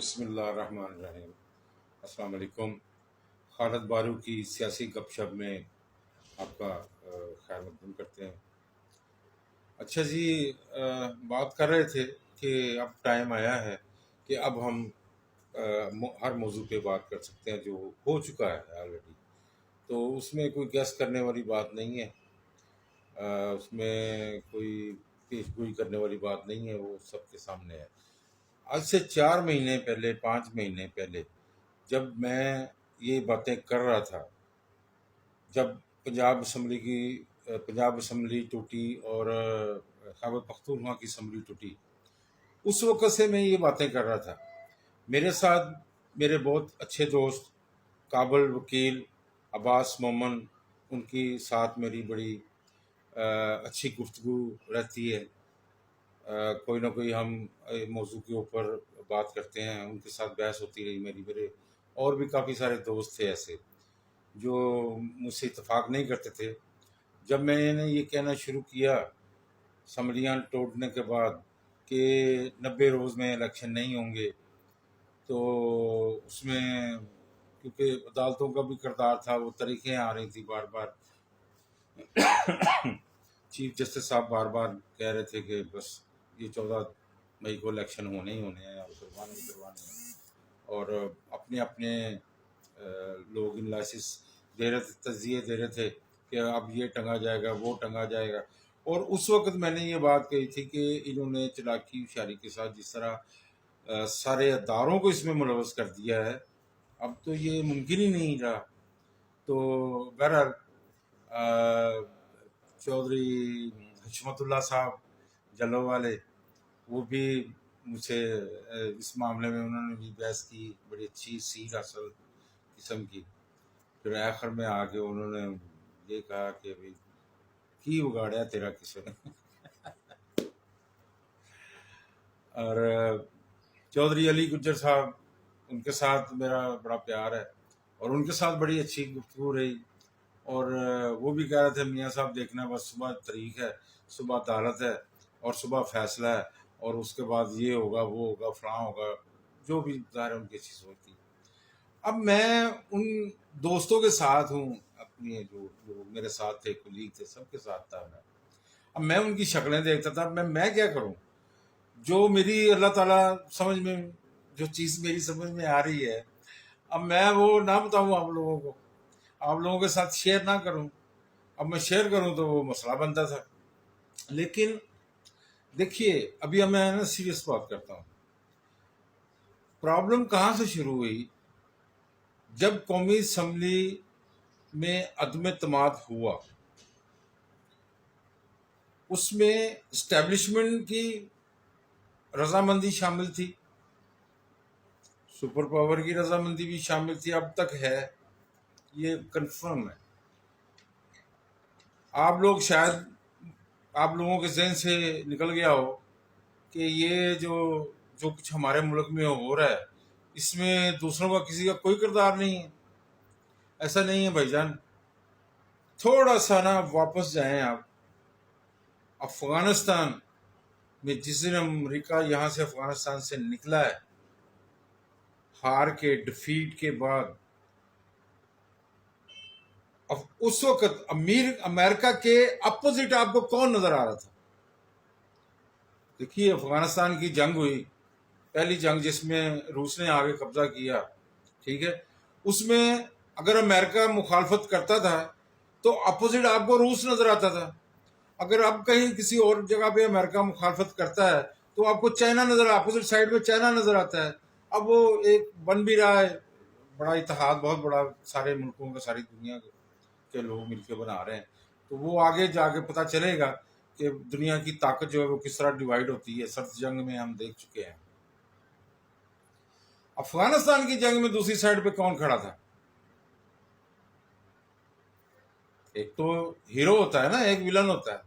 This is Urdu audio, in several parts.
بسم اللہ الرحمن الرحیم۔ السلام علیکم۔ خالد بارو کی سیاسی گپ شپ میں آپ کا خیر مقدم کرتے ہیں۔ اچھا جی، بات کر رہے تھے کہ اب ٹائم آیا ہے کہ اب ہم ہر موضوع پہ بات کر سکتے ہیں جو ہو چکا ہے آلریڈی، تو اس میں کوئی گیس کرنے والی بات نہیں ہے، اس میں کوئی پیش گوئی کرنے والی بات نہیں ہے، وہ سب کے سامنے ہے۔ آج سے 4 مہینے پہلے 5 مہینے پہلے جب میں یہ باتیں کر رہا تھا، جب پنجاب اسمبلی ٹوٹی اور خیبر پختونخوا کی اسمبلی ٹوٹی، اس وقت سے میں یہ باتیں کر رہا تھا۔ میرے ساتھ میرے بہت اچھے دوست کابل وکیل عباس مومن، ان کی ساتھ میری بڑی اچھی گفتگو رہتی ہے، کوئی نہ کوئی ہم موضوع کے اوپر بات کرتے ہیں، ان کے ساتھ بحث ہوتی رہی میری۔ میرے اور بھی کافی سارے دوست تھے ایسے جو مجھ سے اتفاق نہیں کرتے تھے۔ جب میں نے یہ کہنا شروع کیا اسمبلیاں ٹوٹنے کے بعد کہ 90 روز میں الیکشن نہیں ہوں گے، تو اس میں کیونکہ عدالتوں کا بھی کردار تھا، وہ تاریخیں آ رہی تھی بار بار، چیف جسٹس صاحب بار بار کہہ رہے تھے کہ بس یہ 14 مئی کو الیکشن ہونے ہی ہونے ہیں اور کروانے ہی کروانے ہیں، اور اپنے اپنے لوگ انالائسس دے رہے تھے، تجزیے دے رہے تھے کہ اب یہ ٹنگا جائے گا، وہ ٹنگا جائے گا۔ اور اس وقت میں نے یہ بات کہی تھی کہ انہوں نے چلاکی ہوشیاری کے ساتھ جس طرح سارے اداروں کو اس میں ملوث کر دیا ہے، اب تو یہ ممکن ہی نہیں رہا۔ تو بہرحال چودھری حشمت اللہ صاحب جلو والے، وہ بھی مجھ سے اس معاملے میں انہوں نے بھی بحث کی، بڑی اچھی سیر اصل قسم کی۔ پھر آخر میں آ کے انہوں نے یہ کہا کہ بھائی کی بگاڑیا تیرا کسی نے۔ اور چودھری علی گجر صاحب، ان کے ساتھ میرا بڑا پیار ہے اور ان کے ساتھ بڑی اچھی گفتگو رہی، اور وہ بھی کہہ رہے تھے میاں صاحب دیکھنا بس صبح تاریخ ہے، صبح عدالت ہے اور صبح فیصلہ ہے، اور اس کے بعد یہ ہوگا وہ ہوگا فلاں ہوگا، جو بھی ظاہر ان کی اچھی سوچ تھی۔ اب میں ان دوستوں کے ساتھ ہوں، اپنی جو میرے ساتھ تھے، کولیگ تھے، سب کے ساتھ تھا میں۔ اب میں ان کی شکلیں دیکھتا تھا، میں کیا کروں؟ جو میری اللہ تعالیٰ سمجھ میں، جو چیز میری سمجھ میں آ رہی ہے، اب میں وہ نہ بتاؤں آپ لوگوں کو، آپ لوگوں کے ساتھ شیئر نہ کروں۔ اب میں شیئر کروں تو وہ مسئلہ بنتا تھا۔ لیکن دیکھیے، ابھی میں نا سیریس بات کرتا ہوں۔ پرابلم کہاں سے شروع ہوئی؟ جب قومی اسمبلی میں عدم اعتماد ہوا، اس میں اسٹیبلشمنٹ کی رضامندی شامل تھی، سپر پاور کی رضامندی بھی شامل تھی، اب تک ہے، یہ کنفرم ہے۔ آپ لوگ شاید، آپ لوگوں کے ذہن سے نکل گیا ہو کہ یہ جو کچھ ہمارے ملک میں ہو رہا ہے، اس میں دوسروں کا کسی کا کوئی کردار نہیں ہے۔ ایسا نہیں ہے بھائی جان، تھوڑا سا نا واپس جائیں آپ۔ افغانستان میں جس دن امریکہ یہاں سے افغانستان سے نکلا ہے، ہار کے، ڈیفیٹ کے بعد، اس وقت امریکہ کے اپوزٹ آپ کو کون نظر آ رہا تھا؟ دیکھیے، افغانستان کی جنگ ہوئی، پہلی جنگ جس میں روس نے آگے قبضہ کیا، ٹھیک ہے، اس میں اگر امریکہ مخالفت کرتا تھا تو اپوزٹ آپ کو روس نظر آتا تھا۔ اگر اب کہیں کسی اور جگہ پہ امریکہ مخالفت کرتا ہے تو آپ کو چائنا نظر، اپوزٹ سائڈ پہ چائنا نظر آتا ہے۔ اب وہ ایک بن بھی رہا ہے بڑا اتحاد، بہت بڑا، سارے ملکوں کا، ساری دنیا کے لوگ مل کے بنا رہے ہیں، تو وہ آگے جا کے پتہ چلے گا کہ دنیا کی طاقت جو ہے وہ کس طرح ڈیوائیڈ ہوتی ہے۔ سرد جنگ میں ہم دیکھ چکے ہیں۔ افغانستان کی جنگ میں دوسری سائڈ پہ کون کھڑا تھا؟ ایک تو ہیرو ہوتا ہے نا، ایک ولن ہوتا ہے،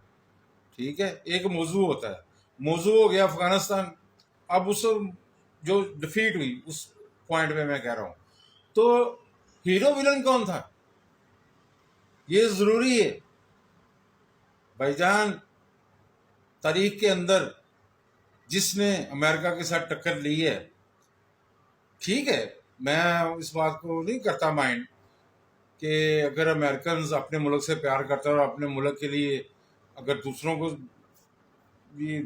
ٹھیک ہے، ایک موضوع ہوتا ہے۔ موضوع ہو گیا افغانستان۔ اب اس جو ڈیفیٹ ہوئی اس پوائنٹ میں میں کہہ رہا ہوں، تو ہیرو ولن کون تھا یہ ضروری ہے بھائی جان۔ تاریخ کے اندر جس نے امریکہ کے ساتھ ٹکر لی ہے، ٹھیک ہے، میں اس بات کو نہیں کرتا مائنڈ کہ اگر امریکنز اپنے ملک سے پیار کرتے ہیں اور اپنے ملک کے لیے اگر دوسروں کو بھی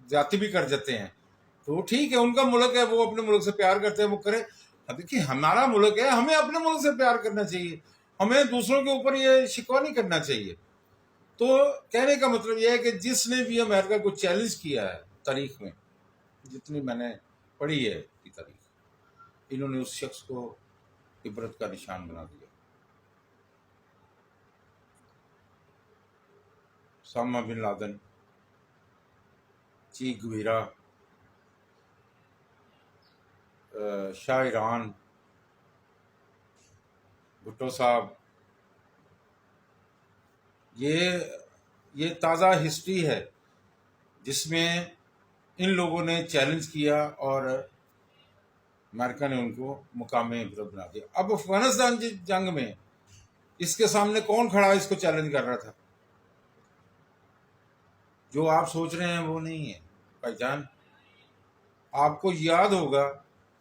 زیادتی بھی کر دیتے ہیں تو ٹھیک ہے، ان کا ملک ہے، وہ اپنے ملک سے پیار کرتے ہیں، وہ کریں. دیکھیے ہمارا ملک ہے، ہمیں اپنے ملک سے پیار کرنا چاہیے، ہمیں دوسروں کے اوپر یہ شکوہ نہیں کرنا چاہیے. تو کہنے کا مطلب یہ ہے کہ جس نے بھی امریکہ کو چیلنج کیا ہے تاریخ میں، جتنی میں نے پڑھی ہے کی تاریخ، انہوں نے اس شخص کو عبرت کا نشان بنا دیا. اسامہ بن لادن، چی گویرا، شاہ ایران، بھٹو صاحب، یہ تازہ ہسٹری ہے جس میں ان لوگوں نے چیلنج کیا اور امریکہ نے ان کو مقام عبرت بنا دیا. اب افغانستان کی جنگ میں اس کے سامنے کون کھڑا اس کو چیلنج کر رہا تھا؟ جو آپ سوچ رہے ہیں وہ نہیں ہے بھائی جان. آپ کو یاد ہوگا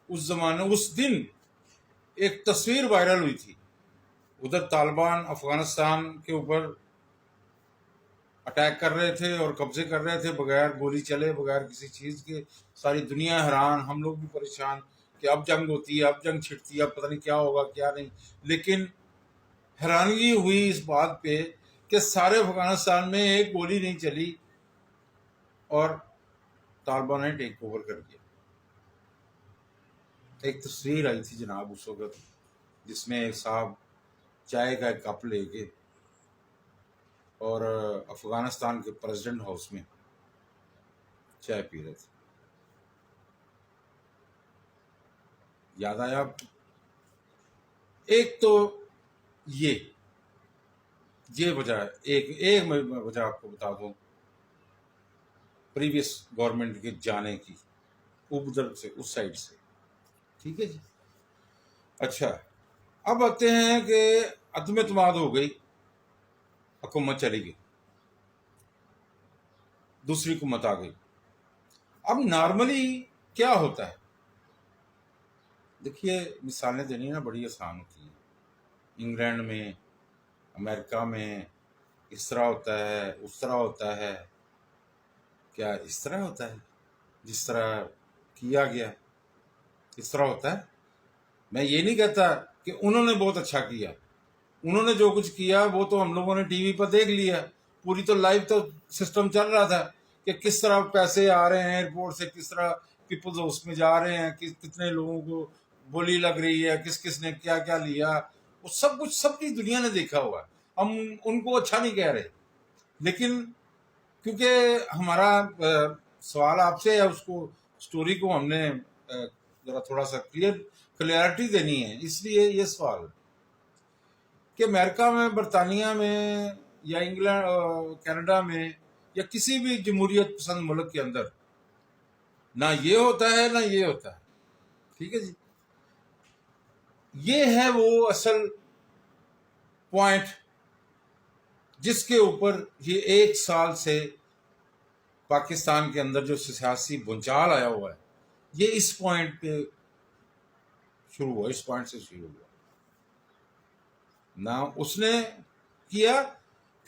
اس زمانے، اس دن ایک تصویر وائرل ہوئی تھی، ادھر طالبان افغانستان کے اوپر اٹیک کر رہے تھے اور قبضے کر رہے تھے بغیر گولی چلے، بغیر کسی چیز کے. ساری دنیا حیران، ہم لوگ بھی پریشان کہ اب جنگ ہوتی ہے، اب جنگ چھڑتی ہے، اب پتہ نہیں کیا ہوگا کیا نہیں. لیکن حیرانگی ہوئی اس بات پہ کہ سارے افغانستان میں ایک گولی نہیں چلی اور طالبان نے ٹیک اوور کر دیا. ایک تصویر آئی تھی جناب اس وقت جس میں ایک صاحب چائے کا ایک کپ لے کے اور افغانستان کے پریزیڈنٹ ہاؤس میں چائے پی رہے تھے. یاد آیا آپ کو؟ ایک تو یہ وجہ ہے. ایک میں وجہ آپ کو بتا دوں پریویس گورنمنٹ کے جانے کی، ادھر سے اس سائڈ سے. ٹھیک ہے جی. اچھا، اب آتے ہیں کہ عدم اعتماد ہو گئی، حکومت چلی گئی، دوسری حکومت آ گئی. اب نارملی کیا ہوتا ہے؟ دیکھیے مثالیں دینی نا بڑی آسان ہوتی ہیں. انگلینڈ میں، امریکہ میں اس طرح ہوتا ہے، اس طرح ہوتا ہے. کیا اس طرح ہوتا ہے جس طرح کیا گیا اس طرح ہوتا ہے؟ میں یہ نہیں کہتا کہ انہوں نے بہت اچھا کیا، انہوں نے جو کچھ کیا وہ تو ہم لوگوں نے ٹی وی پر دیکھ لیا، پوری تو لائیو تو سسٹم چل رہا تھا کہ کس طرح پیسے آ رہے ہیں ایئرپورٹ سے، کس طرح پیپلز ہاؤس میں جا رہے ہیں، کتنے لوگوں کو بولی لگ رہی ہے، کس نے کیا کیا لیا، وہ سب کچھ سب کی دنیا نے دیکھا ہوا ہے. ہم ان کو اچھا نہیں کہہ رہے، لیکن کیونکہ ہمارا سوال آپ سے ہے، اس کو سٹوری کو ہم نے ذرا تھوڑا سا کلیئرٹی دینی ہے، اس لیے یہ سوال کہ امریکہ میں، برطانیہ میں یا انگلینڈ کینیڈا میں یا کسی بھی جمہوریت پسند ملک کے اندر نہ یہ ہوتا ہے نہ یہ ہوتا ہے. ٹھیک ہے جی. یہ ہے وہ اصل پوائنٹ جس کے اوپر یہ 1 سال سے پاکستان کے اندر جو سیاسی بھونچال آیا ہوا ہے، یہ اس پوائنٹ پہ شروع ہوا، اس پوائنٹ سے شروع ہوا. نہ اس نے کیا،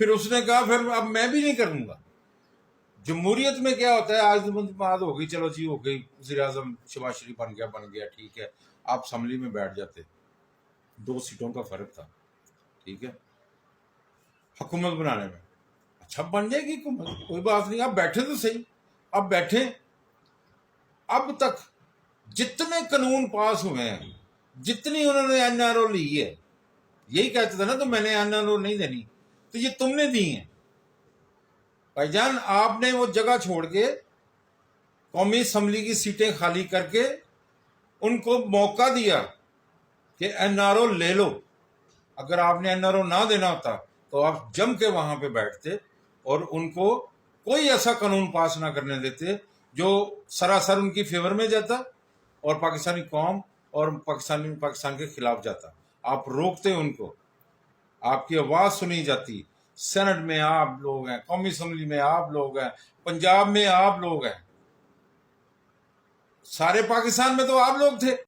پھر اس نے کہا پھر اب میں بھی نہیں کروں گا. جمہوریت میں کیا ہوتا ہے، آج بات ہو گئی، چلو جی ہو گئی، وزیر اعظم شہباز شریف بن گیا ٹھیک ہے، آپ اسمبلی میں بیٹھ جاتے، 2 سیٹوں کا فرق تھا. ٹھیک ہے، حکومت بنانے میں اچھا بن جائے گی حکومت، کوئی بات نہیں، آپ بیٹھے تو صحیح. اب بیٹھے، اب تک جتنے قانون پاس ہوئے ہیں، جتنی انہوں نے این آر او لی ہے، یہی کہتے تھے نا تو میں نے این آر او نہیں دینی، تو یہ تم نے دی ہیں بھائی جان. آپ نے وہ جگہ چھوڑ کے قومی اسمبلی کی سیٹیں خالی کر کے ان کو موقع دیا کہ این آر او لے لو. اگر آپ نے این آر او نہ دینا ہوتا تو آپ جم کے وہاں پہ بیٹھتے اور ان کو کوئی ایسا قانون پاس نہ کرنے دیتے جو سراسر ان کی فیور میں جاتا اور پاکستانی قوم اور پاکستان کے خلاف جاتا. آپ روکتے ان کو، آپ کی آواز سنی جاتی. سینٹ میں آپ لوگ ہیں، قومی اسمبلی میں آپ لوگ ہیں، پنجاب میں آپ لوگ ہیں، سارے پاکستان میں تو آپ لوگ تھے.